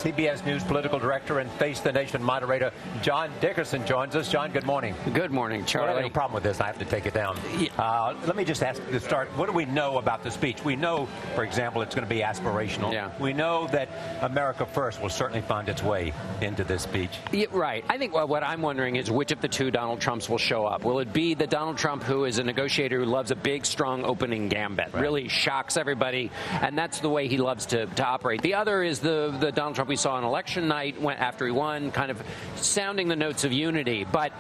CBS News political director and Face the Nation moderator John Dickerson joins us. John, good morning. Good morning, Charlie. I don't have a problem with this. I have to take it down. Let me just ask you to start. What do we know about the speech? We know, for example, it's going to be aspirational. Yeah. We know that America First will certainly find its way into this speech. Yeah, right. I think what I'm wondering is which of the two Donald Trumps will show up. Will it be the Donald Trump who is a negotiator who loves a big, strong opening gambit, really shocks everybody, and that's the way he loves to operate. The other is the Donald Trump we saw on election night after he won, kind of sounding the notes of unity. But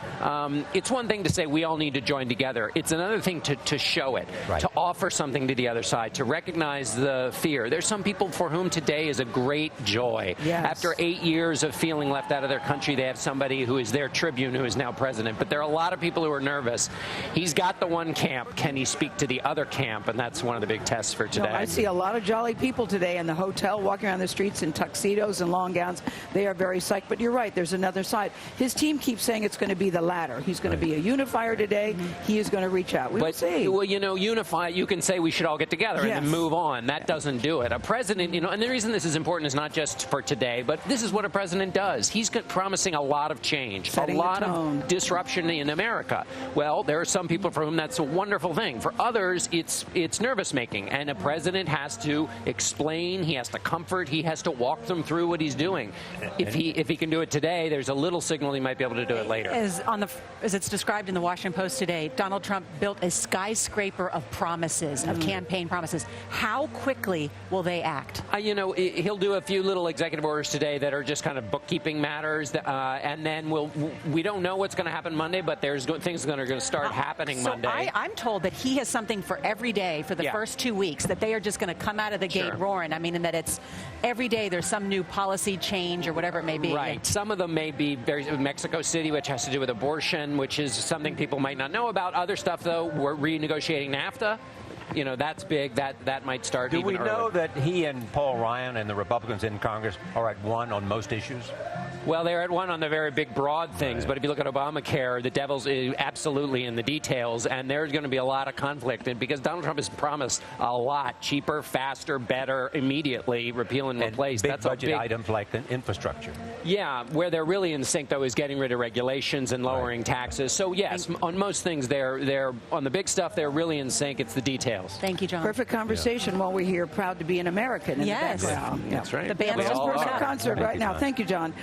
it's one thing to say we all need to join together. It's another thing to show it, to offer something to the other side, to recognize the fear. There's some people for whom today is a great joy. Yes. After 8 years of feeling left out of their country, they have somebody who is their tribune who is now president. But there are a lot of people who are nervous. He's got the one camp. Can he speak to the other camp? And that's one of the big tests for today. No, I see a lot of jolly people today in the hotel walking around the streets in tuxedos and long gowns. They are very psyched. But you're right, there's another side. His team keeps saying it's going to be the latter. He's going to be a unifier today. He is going to reach out. We'll see. Well, you know, unify, you can say we should all get together and then move on. That doesn't do it. A president, you know, and the reason this is important is not just for today, but this is what a president does. He's promising a lot of change, a lot of disruption in America. Well, there are some people for whom that's a wonderful thing. For others, it's nervous-making, and a president has to explain, he has to comfort, he has to walk them through what he's doing. If he can do it today, there's a little signal he might be able to do it later. As it's described in the Washington Post today, Donald Trump built a skyscraper of promises, of campaign promises. How quickly will they act? You know, he'll do a few little executive orders today that are just kind of bookkeeping matters, and then we don't know what's going to happen Monday, but there's things that are going to start happening Monday. I'm told that he has something for every day for the first 2 weeks, that they are just going to come out of the gate roaring. I mean, and that it's every day there's some new policy change or whatever it may be. Right. Some of them may be Mexico City, which has to do with abortion, which is something people might not know about. Other stuff, though, we're renegotiating NAFTA. You know, that's big. That might start even early. Do we know that he and Paul Ryan and the Republicans in Congress are at one on most issues? Well, they're at one on the very big, broad things. But if you look at Obamacare, the devil's absolutely in the details, and there's going to be a lot of conflict. And because Donald Trump has promised a lot, cheaper, faster, better, immediately, repeal and replace. Big budget items like the infrastructure. Yeah, where they're really in sync, though, is getting rid of regulations and lowering taxes. So, yes, on most things, they're on the big stuff, they're really in sync. It's the details. Thank you, John. Perfect conversation while we're here, proud to be an American in the background. That's right. The band Perfect concert right now. Thank you, John.